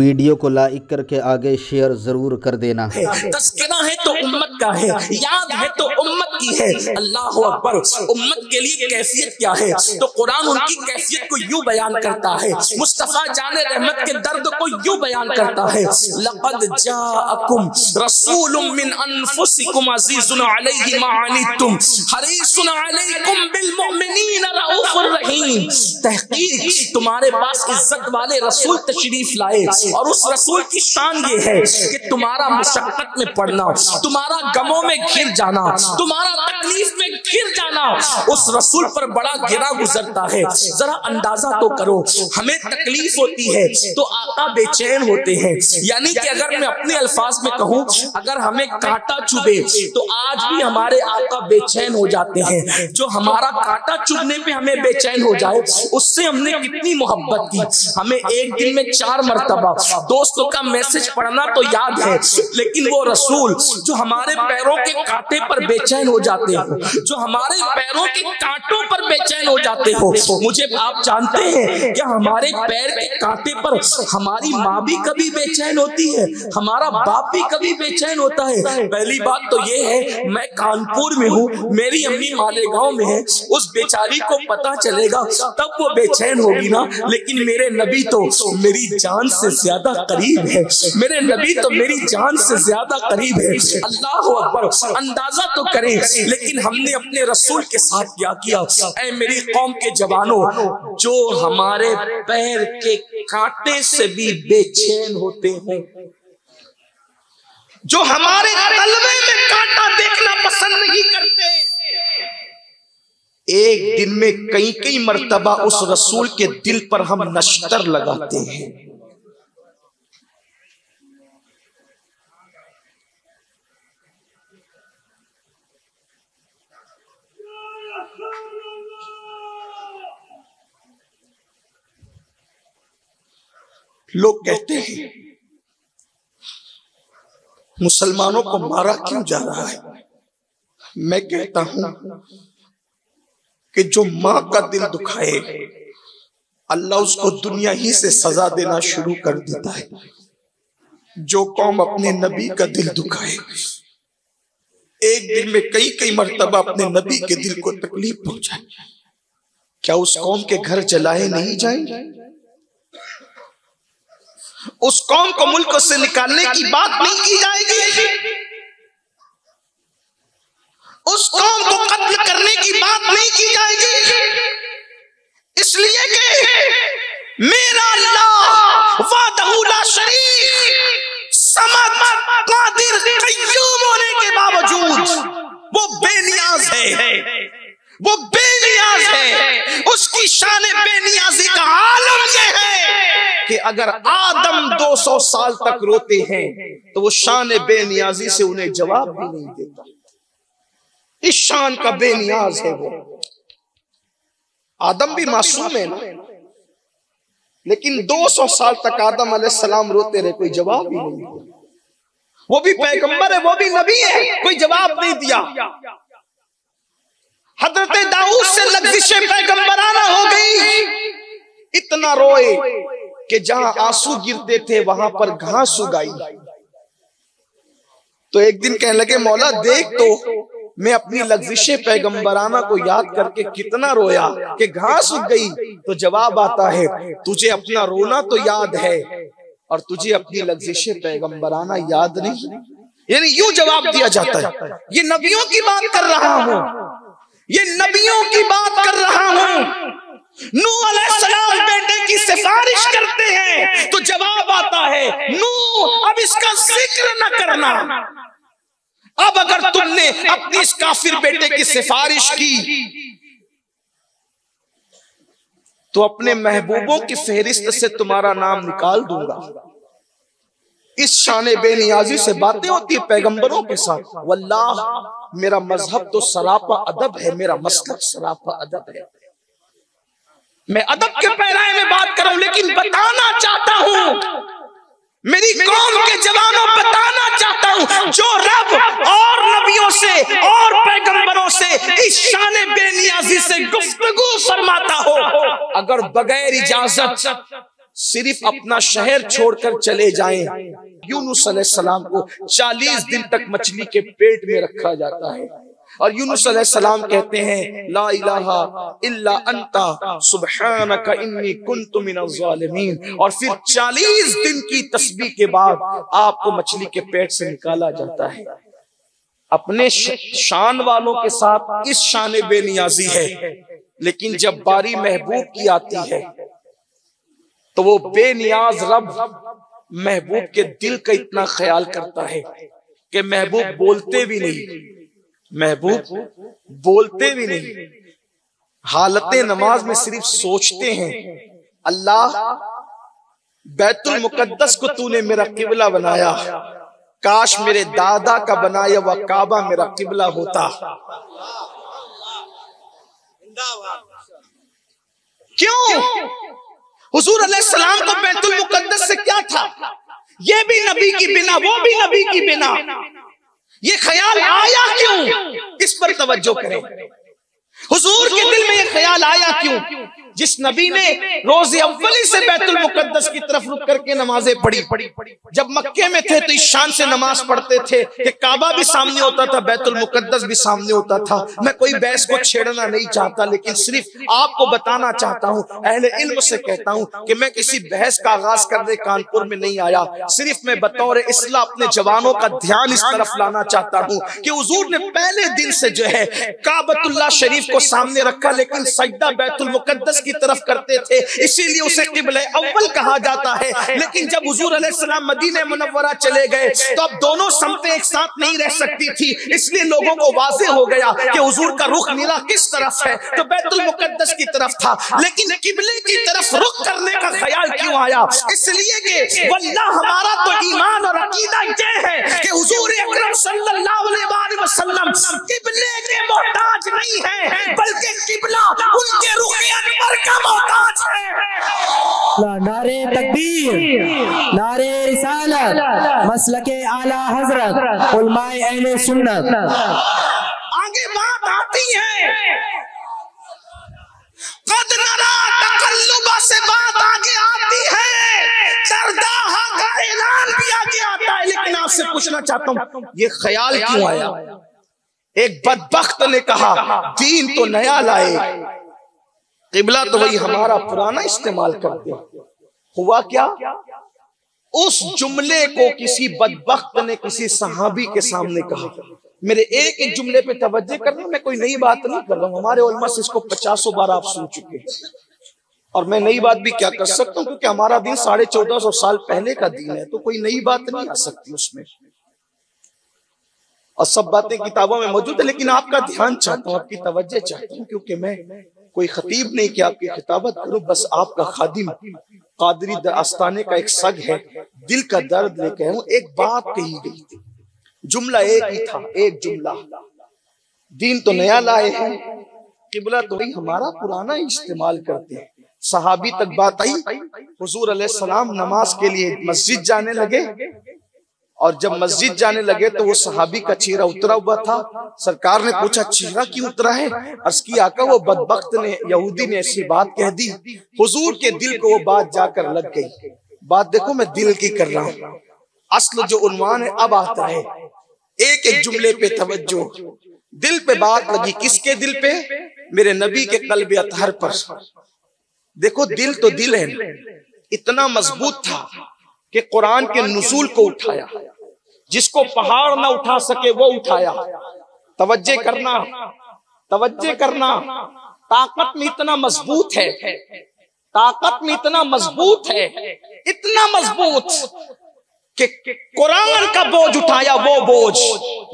Video को like करके आगे शेयर जरूर कर देना। तस्किरा है तो उम्मत का है, याद है तो उम्मत की है। अल्लाह अकबर। उम्मत के लिए कैफियत क्या है, तो कुरान उनकी कैफियत को यूं बयान करता है, मुस्तफा जाने रहमत के दर्द को यूं बयान करता है। लक़द जाअकुम रसूलुम मिन अनफुसिकुम अज़ीज़ुन अलैहि मा अनित्तुम हरीसुन अलैकुम बिल मुमिनीना रऊफुर रहीम। तहकीक तुम्हारे पास इज्जत वाले रसूल तशरीफ लाए, और उस रसूल की शान ये है कि तुम्हारा मुशक्कत में पड़ना, तुम्हारा गमों में घिर जाना, तुम्हारा तकलीफ में घिर जाना उस रसूल पर बड़ा गिरा गुजरता है। जरा अंदाजा तो करो, हमें तकलीफ होती है तो आका बेचैन होते हैं। यानी कि अगर मैं अपने अल्फाज में कहूं, अगर हमें कांटा चुभे तो आज भी हमारे आका बेचैन हो जाते हैं। जो हमारा कांटा चुभने पे हमें बेचैन हो जाए, उससे हमने कितनी मोहब्बत की। हमें एक दिन में 4 मरतबा दोस्तों का मैसेज पढ़ना तो याद है, लेकिन वो रसूल जो हमारे पैरों के कांटे पर बेचैन हो जाते हो, जो हमारे पैरों के कांटों पर बेचैन हो जाते हो, मुझे आप जानते हैं क्या हमारे पैर के कांटे पर हमारी माँ भी कभी बेचैन होती है, हमारा बाप भी कभी बेचैन होता है। पहली बात तो ये है, मैं कानपुर में हूँ, मेरी अम्मी मालेगांव में है, उस बेचारी को पता चलेगा तब वो बेचैन होगी ना। लेकिन मेरे नबी तो मेरी जान से ज्यादा करीब है, मेरे नबी तो मेरी जान से ज्यादा करीब है। अल्लाह अकबर। अंदाजा तो करें, लेकिन हमने अपने रसूल के साथ क्या किया। ऐ मेरी कौम के जवानों, जो हमारे पैर के कांटे से भी बेचैन होते हैं, जो हमारे तलवे में कांटा देखना पसंद नहीं करते, एक दिन में कई कई मर्तबा उस रसूल के दिल पर हम नश्तर लगाते हैं। लोग कहते हैं मुसलमानों को मारा क्यों जा रहा है। मैं कहता हूं कि जो मां का दिल दुखाए, अल्लाह उसको दुनिया ही से सजा देना शुरू कर देता है। जो कौम अपने नबी का दिल दुखाए, एक दिन में कई कई मर्तबा अपने नबी के दिल को तकलीफ पहुंचाए, क्या उस कौम के घर जलाए नहीं जाएंगे? उस कौम को मुल्क से निकालने की बात नहीं की जाएगी, उस कौम को कत्ल करने की बात नहीं की जाएगी, इसलिए कि मेरा अल्लाह वाहदहू ला शरीक समद कादिर क़य्यूम होने के बावजूद वो बेनियाज है, वो बेनियाज है। उसकी शान बेनियाजी का आलम ये है कि अगर आदम 200 साल तक रोते हैं तो वो शान बेनियाजी से उन्हें जवाब भी नहीं देता। इस शान का बेनियाज है वो। आदम भी मासूम है ना, लेकिन 200 साल तक आदम अलैहिस्सलाम रोते रहे, कोई जवाब भी नहीं दिया। वो भी पैगंबर है, वो भी नबी है, कोई जवाब नहीं दिया। हजरत दाऊद से लग़ज़िश पैगंबराना हो गई, इतना रोए कि जहां आंसू गिरते थे वहां पर घास उगाई। तो एक दिन कहने लगे, मौला देख तो मैं अपनी लग़ज़िश पैगंबराना को याद करके कितना रोया कि घास उग गई। तो जवाब आता है, तुझे अपना रोना तो याद है और तुझे अपनी लग़ज़िश पैगंबराना याद नहीं। यानी यूं जवाब दिया जाता है। ये नबियों की बात कर रहा हूं, ये नबियों की बात कर रहा हूं। नूह अलैहिस्सलाम बेटे की सिफारिश करते हैं तो जवाब आता है, नूह अब इसका जिक्र न करना। अब अगर तुमने अपनी इस काफिर बेटे की सिफारिश की तो अपने महबूबों की फहरिस्त से तुम्हारा नाम निकाल दूंगा। इस शान बेनियाजी से बातें होती है पैगंबरों के साथ। वल्लाह मेरा मजहब तो सरापा अदब है, मेरा मसलक सरापा अदब है। मैं अदब के पैराए में बात कर रहा हूं, लेकिन बताना चाहता हूं, मेरी कौम के जवानों बताना चाहता हूं, जो रब और नबियों से और पैगंबरों से इस शान बेनियाजी से गुफ्तगू फरमाता हो, अगर बगैर इजाजत सिर्फ अपना शहर छोड़कर चले जाएं, यूनुस अलैहिस्सलाम को 40 दिन तक मछली के पेट में रखा जाता है। और यूनुस अलैहिस्सलाम कहते हैं ला इलाहा इल्ला अंता सुब्हानका इन्नी कुन्तु मिनज़ ज़ालिमीन। और फिर 40 दिन की तस्बीह के बाद आपको मछली के पेट से निकाला जाता है। अपने शान वालों के साथ इस शान बेनियाजी है, लेकिन जब बारी महबूब की आती है तो वो बेनियाज रब महबूब के दिल का इतना ख्याल करता है कि महबूब बोलते भी नहीं, महबूब बोलते भी नहीं, हालत नमाज में सिर्फ सोचते हैं, अल्लाह बैतुल मुकद्दस को तूने मेरा किबला बनाया, काश मेरे दादा का बनाया हुआ काबा मेरा किबला होता। क्यों? हुजूर अलैहिस्सलाम को बैतुल मुकद्दस से क्या था? ये भी नबी की बिना, वो भी नबी की बिना। ये ख्याल आया क्यों? इस पर तवज्जो करें। हुजूर के दिल में ये ख्याल आया क्यों? जिस नबी ने रोज़े अव्वली से बैतुल मुकद्दस की तरफ रुक करके नमाजें पढ़ी, जब मक्के में थे तो इस शान से नमाज पढ़ते थे कि काबा भी सामने होता था, बैतुल मुकद्दस भी सामने होता था। मैं कोई बहस को छेड़ना नहीं चाहता, लेकिन सिर्फ आपको बताना चाहता हूँ, अहले इल्म से कहता हूँ कि मैं किसी बहस का आगाज करने कानपुर में नहीं आया। सिर्फ मैं बतौर इस्लाह अपने जवानों का ध्यान इस तरफ लाना चाहता हूँ कि हुजूर ने पहले दिन से जो है काबतुल्लाह शरीफ को सामने रखा, लेकिन सजदा बैतुल मुकद्दस की तरफ करते थे, इसीलिए उसे किबला अव्वल कहा जाता है। लेकिन जब हुजूर अलैहिस्सलाम मदीने मुनव्वरा चले गए तो अब दोनों समतें एक साथ नहीं रह सकती थी, इसलिए लोगों को वाज़ेह हो गया कि हुजूर का रुख मिला किस तरफ है, तो बैतुल मुकद्दस की तरफ था। लेकिन किबले की तरफ रुख करने का ख्याल क्यों आया? इसलिए कि वल्लाह हमारा तो ईमान और अकीदा ये है कि हुजूर अकरम सल्लल्लाहु अलैहि वसल्लम किबले के मोहताज नहीं है, बल्कि किबला उनके रुख अनवर का मोहताज है। नारे तकबीर, नारे रिसालत, मसलके आला हजरत, उलमाए अहले सुन्नत। आगे बात आती है, कद नरा तकल्लुबा से बात आगे आती है, दरदाहा का ऐलान भी आगे आता है। लेकिन आपसे पूछना चाहता हूँ, ये ख्याल क्यों आया? एक बदबख्त ने कहा दीन तो नया लाए, किबला तो वही हमारा पुराना इस्तेमाल करते। हुआ क्या? उस जुमले को किसी बदबख्त ने किसी सहाबी के सामने कहा। मेरे एक एक जुमले पे तवज्जो करना, मैं कोई नई बात नहीं कर रहा हूँ, हमारे उलमा से इसको 50 बार आप सुन चुके हैं, और मैं नई बात भी क्या कर सकता हूँ, क्योंकि हमारा दिन 1450 साल पहले का दिन है, तो कोई नई बात नहीं आ सकती उसमें, और सब बातें किताबों में मौजूद है। लेकिन आपका ध्यान चाहता हूँ, आपकी तवज्जो चाहता हूँ, क्योंकि मैं कोई खतीब नहीं कि आपकी खिताबत करूं, बस आपका खादिम कादरी आस्ताने का एक सग है, दिल का दर्द लेके हूं। एक बात कही गई थी, जुमला एक ही था, एक जुमला, दीन तो नया लाए हैं, किबला तो वही हमारा पुराना इस्तेमाल करते हैं। सहाबी तक बात आई, हुजूर अलैहिस्सलाम नमाज के लिए मस्जिद जाने लगे, और जब मस्जिद जाने लगे तो वो सहाबी का चेहरा उतरा हुआ था। सरकार ने पूछा चेहरा क्यों उतरा है? अर्ज की आका वो बदबख्त ने, यहूदी ने ऐसी बात कह दी, हुजूर के दिल को वो बात जाकर लग गई। बात देखो मैं दिल की कर रहा हूँ, असल जो उन्वान है अब आता है, एक एक जुमले पे तवज्जो। दिल पे बात लगी, किसके दिल पे? मेरे नबी के कल्ब अतहर पर। देखो दिल तो दिल है, इतना मजबूत था कि कुरान के नुज़ूल को उठाया, जिसको पहाड़ ना उठा सके वो उठाया। तवज्जे करना, तवज्जे करना, ताकत में इतना मजबूत है, ताकत में इतना मजबूत है, इतना मजबूत कि कुरान का बोझ उठाया, वो बोझ।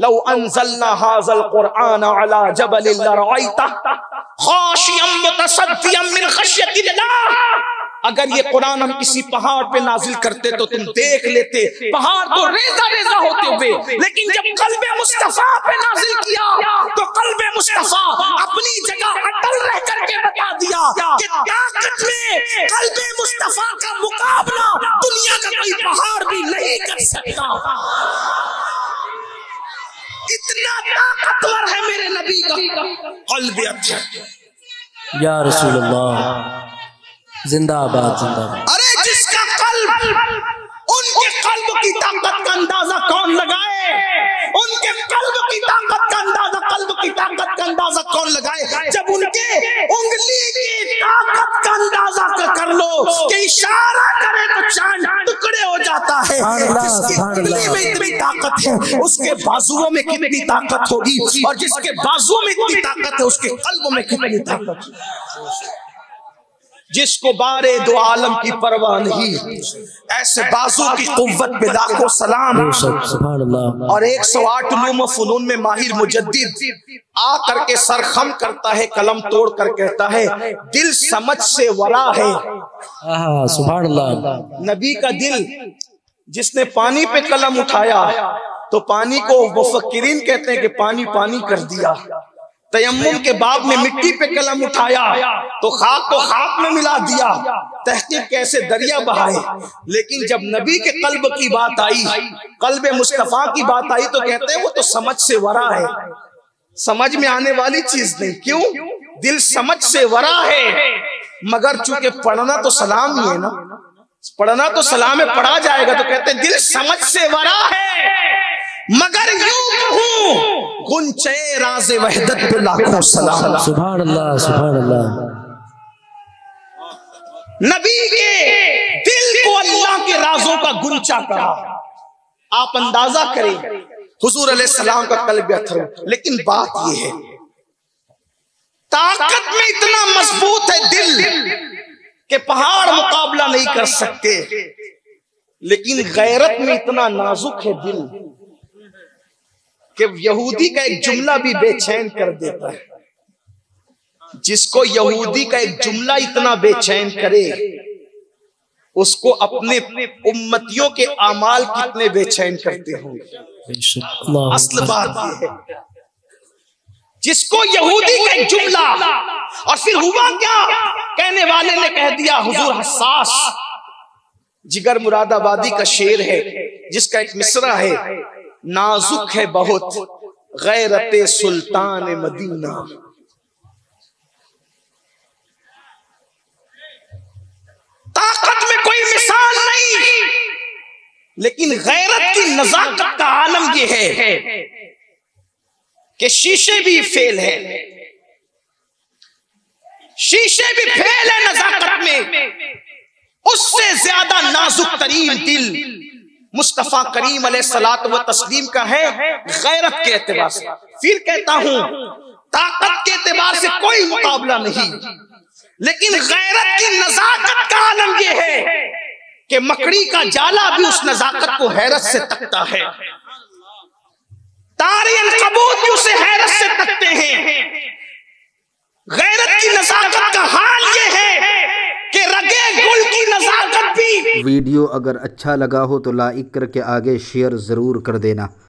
लौ अंज़लना हाज़ल कुरआन अला जबलिन लरअयतहु खाशियम मुतसद्दियम मिन खश्यतिल्लाह। अगर ये कुरान हम किसी पहाड़ पे नाजिल करते तो तुम देख लेते, पहाड़ तो रेजा रेजा होते हुए, लेकिन जब कल्बे मुस्तफा पे नाजिल किया तो कल्बे मुस्तफा अपनी जगह अटल रह करके बता दिया कि ताकत में कल्बे मुस्तफा का मुकाबला दुनिया का कोई पहाड़ भी नहीं कर सकता। इतना ताकतवर है मेरे नबी का कल्बे। अच्छा या रसूलल्लाह, जिंदाबाद जिंदाबाद। अरे जिसका कल्ब, उनके कल्ब की ताकत का अंदाजा कौन लगाए? उनके कल्ब की ताकत का अंदाजा, कल्ब की ताकत का अंदाजा कौन लगाए? जब उनके उंगली की ताकत का अंदाजा कर लो कि इशारा करे तो चांद टुकड़े हो जाता है। जिसकी उंगली में इतनी ताकत है उसके बाजुओं में कितनी ताकत होगी, और जिसके बाजुओं में इतनी ताकत है उसके कल्ब में कितनी ताकत है। जिसको बारे दो आलम की परवाह नहीं, ऐसे बाजू की कुव्वत पे लाखों सलाम। सुभान अल्लाह। और 108 उलूम व फुनून में माहिर मुजद्दिद आ करके सरखम करता है, कलम तोड़ कर कहता है दिल समझ से वरा है। सुभान अल्लाह। नबी का दिल, जिसने पानी पे कलम उठाया तो पानी को मुफक्किरीन कहते हैं कि पानी पानी कर दिया। तयम्मुम के बाब में मिट्टी पे कलम उठाया तो खाक को खाक में मिला दिया। तहकीक कैसे दरिया बहाए। लेकिन जब नबी के कल्ब की बात आई, कल्ब मुस्तफा की बात आई, तो कहते हैं वो तो समझ से वरा है, समझ में आने वाली चीज नहीं। क्यों? दिल समझ से वरा है, मगर चूंकि पढ़ना तो सलाम ही है ना, पढ़ना तो सलाम में पढ़ा जाएगा, तो कहते हैं दिल समझ से वरा है, मगर यूं हूं गुंचे राज़े वहदत पे लाखों सलाम। सुभान अल्लाह सुभान अल्लाह। नबी के दिल को अल्लाह के राजों का गुंचा करा। आप अंदाजा करें हुजूर अलैहिस्सलाम का कल्ब अथर। लेकिन बात यह है, ताकत में इतना मजबूत है दिल कि पहाड़ मुकाबला नहीं कर सकते, लेकिन गैरत में इतना नाजुक है दिल कि यहूदी का एक जुमला भी बेचैन कर देता है। जिसको यहूदी का एक जुमला इतना बेचैन करे, उसको अपने उम्मतियों के आमाल कितने बेचैन करते होंगे। असल बात यह है, जिसको यहूदी का एक जुमला, और फिर हुआ क्या, कहने वाले ने कह दिया हुजूर हसास। जिगर मुरादाबादी का शेर है जिसका एक मिसरा है, नाजुक है बहुत गैरते सुल्तान मदीना। ताकत में कोई मिसाल नहीं, लेकिन गैरत की नजाकत का आलम यह है कि शीशे भी फेल है, शीशे भी फेल है नजाकत में। उससे ज्यादा नाजुक तरीन दिल मुस्तफा करीम अलैहिस्सलात व तस्लीम का है गैरत के एतबार से। फिर कहता हूं, ताकत के एतबार से कोई मुकाबला नहीं, लेकिन गैरत की नजाकत का आलम यह है कि मकड़ी का जाला भी उस नजाकत को हैरत से तकता है, तारे अनकबूत भी उसे हैरत से तकते हैं। गैरत की नजाकत का हाल यह है कि रगे गुल की नजाकत भी। वीडियो अगर अच्छा लगा हो तो लाइक करके आगे शेयर ज़रूर कर देना।